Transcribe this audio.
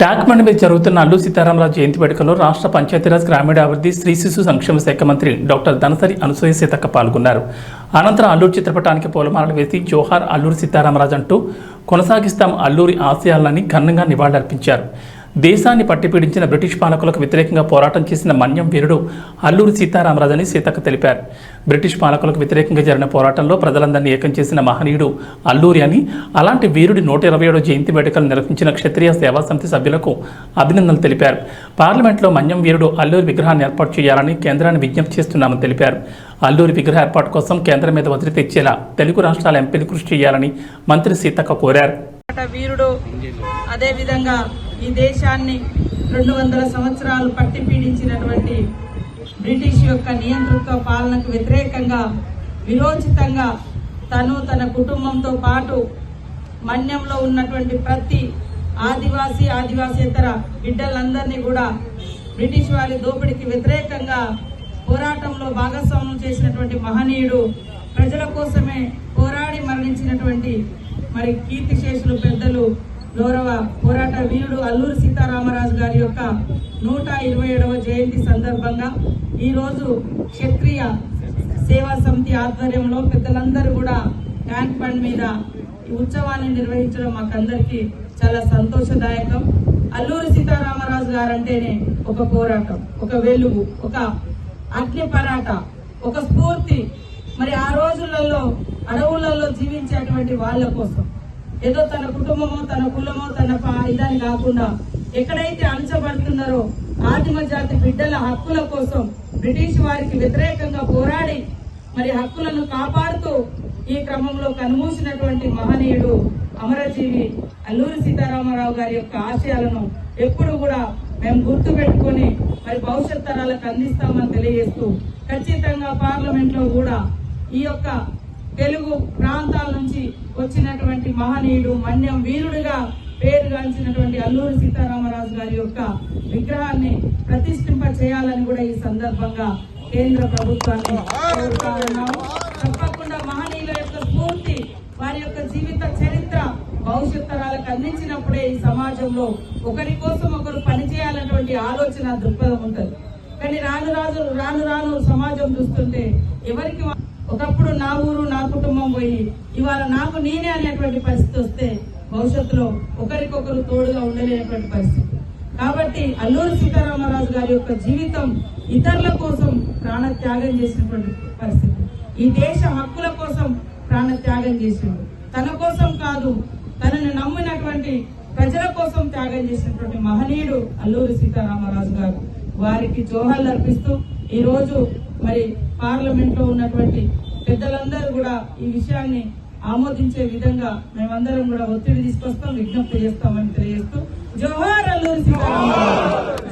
Tank bund మీద జరుగుతున్న అల్లూరి సీతారామరాజు జయంతి వేడుకలో రాష్ట్ర పంచాయతీరాజ్ గ్రామీణాభివృద్ధి స్త్రీ శిశు సంక్షేమ శాఖ మంత్రి డాక్టర్ ధనసరి అనసూయ సీతక్క పాల్గొన్నారు. అనంతరం అల్లూరి చిత్రపటానికి పూలమాలలు వేసి జోహార్ అల్లూరి సీతారామరాజు అంటూ కొనసాగిస్తాం అల్లూరి ఆశయాలని ఘనంగా నివాళులర్పించారు. దేశాన్ని పట్టిపీడించిన బ్రిటిష్ పాలకులకు వ్యతిరేకంగా పోరాటం చేసిన మన్యం వీరుడు అల్లూరి సీతారామరాజు అని సీతక్క తెలిపారు. బ్రిటిష్ పాలకులకు వ్యతిరేకంగా జరిగిన పోరాటంలో ప్రజలందరినీ ఏకం చేసిన మహనీయుడు అల్లూరి అని, అలాంటి వీరుడి 127వ జయంతి వేడుకలు నిర్వహించిన క్షత్రియ సేవా సమితి సభ్యులకు అభినందనలు తెలిపారు. పార్లమెంట్లో మన్యం వీరుడు అల్లూరి విగ్రహాన్ని ఏర్పాటు చేయాలని కేంద్రాన్ని విజ్ఞప్తి చేస్తున్నామని తెలిపారు. అల్లూరి విగ్రహ ఏర్పాటు కోసం కేంద్రం మీద ఒత్తిడి తెచ్చేలా తెలుగు రాష్ట్రాల ఎంపీలు కృషి చేయాలని మంత్రి సీతక్క కోరారు. వీరుడు అదే విధంగా ఈ దేశాన్ని 200 సంవత్సరాలు పట్టి పీడించినటువంటి బ్రిటిష్ యొక్క నియంతృత్వ పాలనకు వ్యతిరేకంగా విరోచితంగా తన కుటుంబంతో పాటు మన్యంలో ఉన్నటువంటి ప్రతి ఆదివాసేతర బిడ్డలందరినీ కూడా బ్రిటిష్ వారి దోపిడీకి వ్యతిరేకంగా పోరాటంలో భాగస్వామ్యం చేసినటువంటి మహనీయుడు, ప్రజల కోసమే పోరాడి మరణించినటువంటి కీర్తిశేషులు పెద్దలు గౌరవ పోరాట వీరుడు అల్లూరి సీతారామరాజు గారి యొక్క 127వ జయంతి సందర్భంగా ఈరోజు క్షత్రియ సేవా సమితి ఆధ్వర్యంలో పెద్దలందరూ కూడా ట్యాంక్ బండ్ మీద ఈ ఉత్సవాన్ని నిర్వహించడం మాకందరికీ చాలా సంతోషదాయకం. అల్లూరి సీతారామరాజు గారంటేనే ఒక పోరాటం, ఒక వెలుగు, ఒక అగ్ని పరాట, ఒక స్ఫూర్తి. ఆ రోజులలో అడవులలో జీవించేటువంటి వాళ్ళ కోసం ఏదో తన కుటుంబమో తన కులమో తన ఇదని కాకుండా ఎక్కడైతే అణచబడుతున్నారో ఆదిమ జాతి బిడ్డల హక్కుల కోసం బ్రిటిష్ వారికి వ్యతిరేకంగా పోరాడి హక్కులను కాపాడుతూ ఈ క్రమంలో కనుమూసినటువంటి మహనీయుడు అమరజీవి అల్లూరి సీతారామరావు గారి యొక్క ఆశయాలను ఎప్పుడు కూడా మేము గుర్తు పెట్టుకుని భవిష్యత్ తరాలకు అందిస్తామని తెలియజేస్తూ, ఖచ్చితంగా పార్లమెంట్ లో కూడా ఈ యొక్క తెలుగు ప్రాంతాల నుంచి వచ్చినటువంటి మహనీయుడు మన్యం వీరుడిగా పేరుగాంచినటువంటి అల్లూరి సీతారామరాజు గారి యొక్క విగ్రహాన్ని ప్రతిష్ఠింప చేయాలని కూడా ఈ సందర్భంగా కేంద్ర ప్రభుత్వాన్ని కోరుతా ఉన్నాము. తప్పకుండా మహనీయుల యొక్క స్ఫూర్తి, వారి యొక్క జీవిత చరిత్ర భవిష్యత్ తరాలకు అందించినప్పుడే ఈ సమాజంలో ఒకరి కోసం ఒకరు పనిచేయాలన్నటువంటి ఆలోచన దృక్పథం ఉంటుంది. కానీ రాను సమాజం చూస్తుంటే ఎవరికి ఒకప్పుడు నా ఊరు నా కుటుంబం పోయి ఇవాళ నాకు నేనే అనేటువంటి పరిస్థితి వస్తే భవిష్యత్తులో ఒకరికొకరు తోడుగా ఉండలేనటువంటి పరిస్థితి. కాబట్టి అల్లూరి సీతారామరాజు గారి యొక్క జీవితం ఇతరుల కోసం ప్రాణ త్యాగం చేసినటువంటి పరిస్థితి. ఈ దేశ హక్కుల కోసం ప్రాణ త్యాగం చేసిండు. తన కోసం కాదు, తనను నమ్మినటువంటి ప్రజల కోసం త్యాగం చేసినటువంటి మహనీయుడు అల్లూరి సీతారామరాజు గారు. వారికి జోహార్లు అర్పిస్తూ ఈ రోజు పార్లమెంట్ లో ఉన్నటువంటి పెద్దలందరూ కూడా ఈ విషయాన్ని ఆమోదించే విధంగా మేమందరం కూడా ఒత్తిడి తీసుకొస్తాం, విజ్ఞప్తి చేస్తామని తెలియజేస్తూ జోహార్ అల్లూరి సీతారామరాజు.